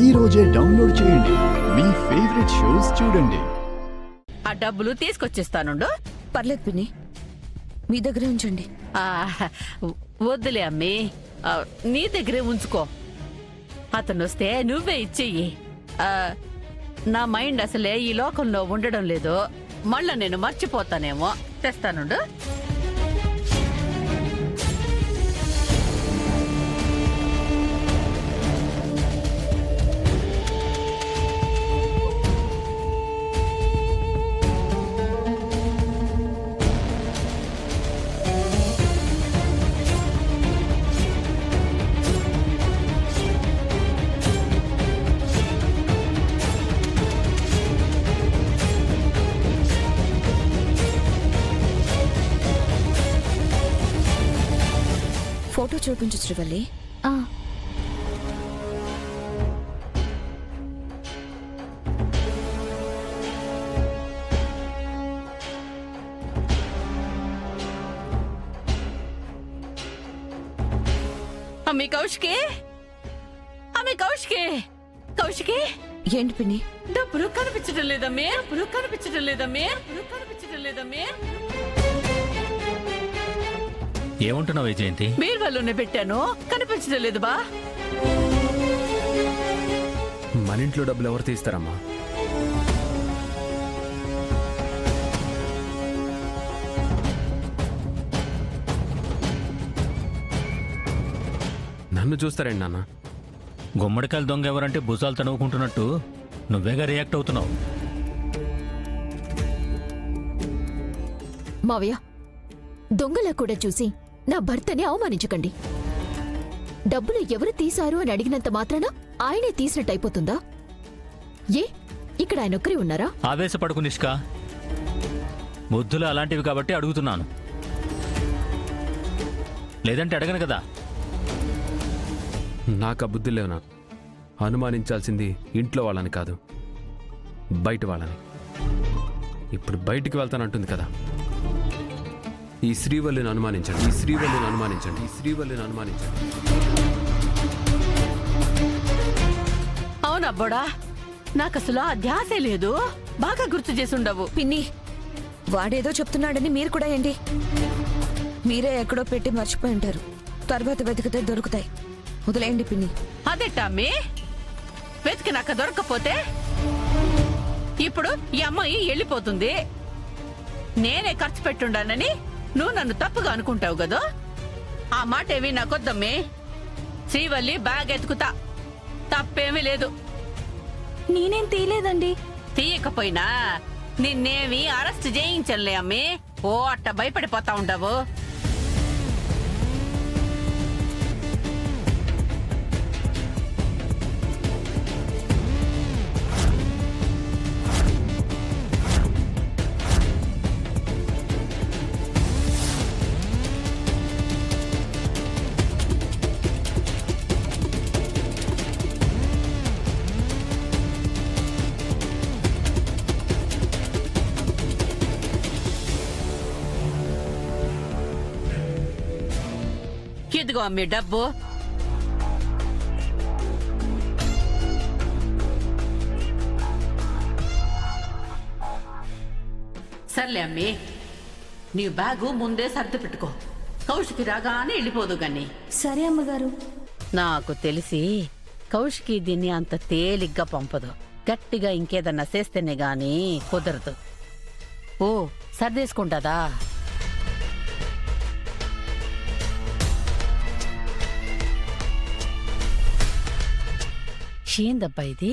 ఈ రోజే డౌన్లోడ్ చేయండి. మీ ఫేవరెట్ షోస్ చూడండి. ఆ డబ్బులు తీసుకొచ్చేస్తానుండు. పర్లేదు పిన్ని, మీ దగ్గరే ఉంచండి. ఆ, వద్దులే అమ్మి, నీ దగ్గరే ఉంచుకో. అతను వస్తే నువ్వే ఇచ్చెయ్యి. నా మైండ్ అసలే ఈ లోకంలో ఉండడం లేదు. మళ్ళా నేను మర్చిపోతానేమో. తెస్తానుండు. ఫోటో చూపించు శ్రీవల్లి. అమ్మి కౌశికి, అమ్మి కౌశికి, కౌశికి. ఏంటి పిన్ని? డబ్బులు కనిపించడం లేదమ్మే, డబ్బులు కనిపించడం లేదమ్మే, డబ్బులు కనిపించడం లేదమ్మే. ఏమంటున్నావు జయంతి? బీర్వాలోనే పెట్టాను, కనిపించడం లేదు బా. మన ఇంట్లో డబ్బులు ఎవరు తీస్తారమ్మా? నన్ను చూస్తారండి నాన్న. గుమ్మడికాయల దొంగ ఎవరంటే భుజాలు తనువుకుంటున్నట్టు నువ్వేగా రియాక్ట్ అవుతున్నావు. మావయ్య, దొంగలా కూడా చూసి నా భర్తని అవమానించకండి. డబ్బులు ఎవరు తీశారు అని అడిగినంత మాత్రాన ఆయనే తీసినట్టు అయిపోతుందా? ఏ ఇక్కడ ఆయన ఒక్కరే ఉన్నారా? ఆవేశపడకు నిష్కా, బుద్ధులు అలాంటివి కాబట్టి అడుగుతున్నాను, లేదంటే అడగను కదా. నాకు ఆ బుద్ధి లేవునా? అనుమానించాల్సింది ఇంట్లో వాళ్ళని కాదు, బయట వాళ్ళని. ఇప్పుడు బయటికి వెళ్తానంటుంది కదా. ఈ శ్రీవల్లిని అనుమానించండి, ఈ శ్రీవల్లిని అనుమానించండి, ఈ శ్రీవల్లిని అనుమానించండి. అవునబ్బోడా, నాకసలు ఆ ధ్యాసే లేదు. బాగా గుర్తు చేసుండవు. పిన్ని, వాడేదో చెప్తున్నాడని మీరు కూడా ఏంటి? మీరే ఎక్కడో పెట్టి మర్చిపోయి ఉంటారు. తర్వాత వెతికితే దొరుకుతాయి. వదిలేయండి పిన్ని. అదేటమ్మి, వెతికినాక దొరకపోతే ఇప్పుడు ఈ అమ్మాయి వెళ్ళిపోతుంది. నేనే ఖర్చు పెట్టుండానని నువ్వు నన్ను తప్పుగా అనుకుంటావు కదా. ఆ మాట ఏవి నాకొద్దమ్మి. శ్రీవల్లి బ్యాగ్ ఎత్తుకుతా, తప్పేమీ లేదు. నేనేం తీయలేదండి. తీయకపోయినా నిన్నేమి అరెస్ట్ చేయించలే అమ్మి. ఓ అట్ట భయపడిపోతా ఉండవు. ఇదిగో అమ్మి డబ్బు. సర్లే అమ్మి, నీ బ్యాగు ముందే సర్ది పెట్టుకో. కౌశికి రాగానే వెళ్ళిపోదు గాని. సరే అమ్మగారు. నాకు తెలిసి కౌశికి దీన్ని అంత తేలిగ్గా పంపదు. గట్టిగా ఇంకేదన్నా చేస్తేనే గాని కుదరదు. ఓ సర్దేసుకుంటాదా? ఏందబ్బా ఇది?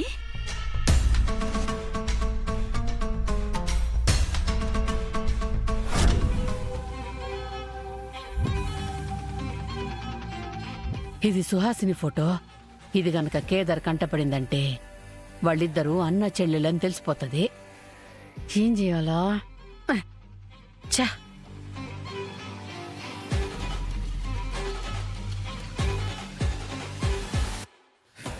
ఇది సుహాసిని ఫోటో. ఇది గనక కేదార్ కంటపడిందంటే వాళ్ళిద్దరూ అన్న చెల్లెలని తెలిసిపోతుంది. ఏం చేయాలా? ఛా,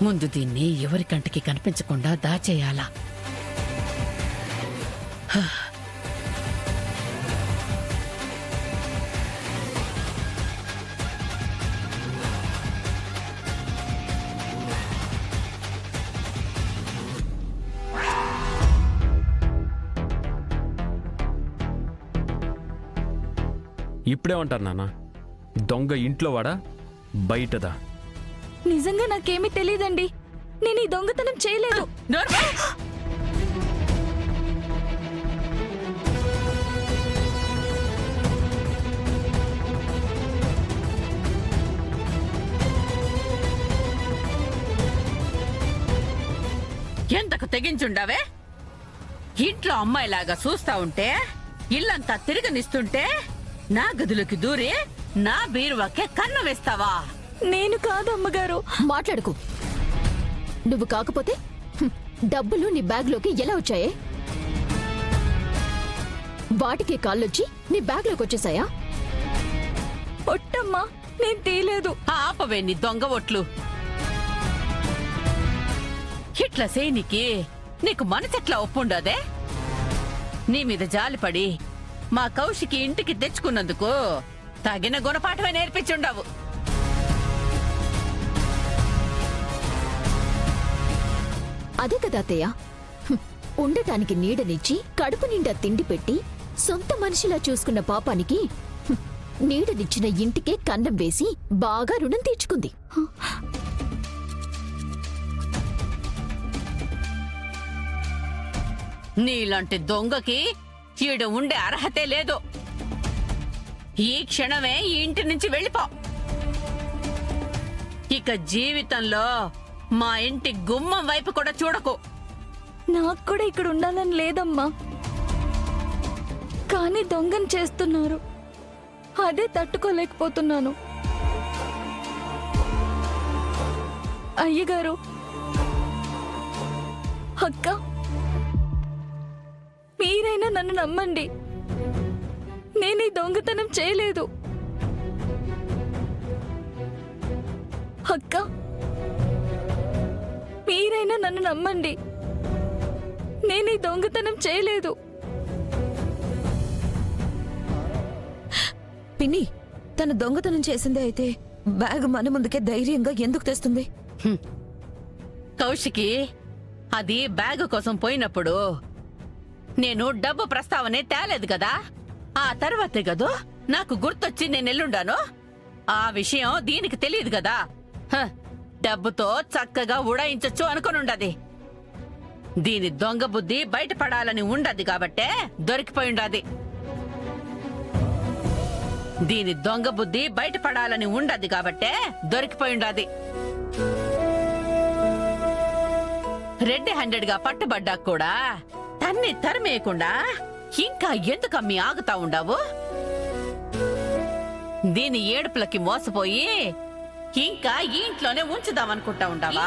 ముందు దీన్ని ఎవరి కంటికి కనిపించకుండా దాచేయాలా. ఇప్పుడేమంటారు నాన్న? దొంగ ఇంట్లో వాడా బయటదా? నిజంగా నాకేమీ తెలియదండి. నేను ఈ దొంగతనం చేయలేదు. నోర్మై! ఎంతకు తెగించుండావే? ఇంట్లో అమ్మాయిలాగా చూస్తా ఉంటే, ఇల్లంతా తిరగనిస్తుంటే, నా గదులకి దూరి నా బీరువాకే కన్ను వేస్తావా? నేను కాదు అమ్మగారు. మాట్లాడుకు. నువ్వు కాకపోతే డబ్బులు నీ బ్యాగ్లోకి ఎలా వచ్చాయే? వాటికి కాళ్ళొచ్చి నీ బ్యాగ్లోకి వచ్చేసాయా? ఒట్టమ్మా, నేను తీయలేదు. ఆపవే నీ దొంగ ఒట్లు. ఇట్లా సేనికి నీకు మనసెట్లా ఒప్పుండదే? నీ మీద జాలిపడి మా కౌశికి ఇంటికి తెచ్చుకున్నందుకు తగిన గుణపాఠమే నేర్పించుండవు. అదే కదా అత్తయ్య, ఉండటానికి నీడనిచ్చి కడుపు నిండా తిండి పెట్టి సొంత మనిషిలా చూసుకున్న పాపానికి నీడనిచ్చిన ఇంటికే కన్నం వేసి బాగా రుణం తీర్చుకుంది. నీలాంటి దొంగకి ఈడ ఉండే అర్హతే లేదు. ఈ క్షణమే ఈ ఇంటి నుంచి వెళ్ళిపో. ఇక జీవితంలో మా ఇంటి గుమ్మం వైపు కూడా చూడకు. నాకు కూడా ఇక్కడ ఉండాలని లేదమ్మా, కానీ దొంగని చేస్తున్నారు. అదే తట్టుకోలేకపోతున్నాను. అయ్యగారు, అక్క, మీరైనా నన్ను నమ్మండి. నేను ఈ దొంగతనం చేయలేదు. అక్క, మీరైనా నన్ను నమ్మండి. నేను ఈ దొంగతనం చేయలేదు. పిన్ని, తన దొంగతనం చేసిందే అయితే బ్యాగ్ మన ముందుకే ధైర్యంగా ఎందుకు తెస్తుంది? కౌశికి, అది బ్యాగు కోసం పోయినప్పుడు నేను డబ్బు ప్రస్తావనే తేలేదు కదా. ఆ తర్వాతే గదో నాకు గుర్తొచ్చి నేను ఎల్లుండాను. ఆ విషయం దీనికి తెలియదు కదా. డబ్బుతో చక్కగా ఉడాయించొచ్చు అనుకునుండది. దీని దొంగ బుద్ధి బయటపడాలని ఉండదు కాబట్టే దొరికిపోయిండాది. దీని దొంగ బుద్ధి బయటపడాలని ఉండదు కాబట్టే దొరికిపోయిండాది. రెడ్ హ్యాండెడ్ గా పట్టుబడ్డా కూడా తన్ని తరిమేయకుండా ఇంకా ఎందుకమ్మి ఆగుతా ఉండావు? దీని ఏడుపులకి మోసపోయి ఇంకా ఈ ఇంట్లోనే ఉంచుదామనుకుంటా ఉండావా?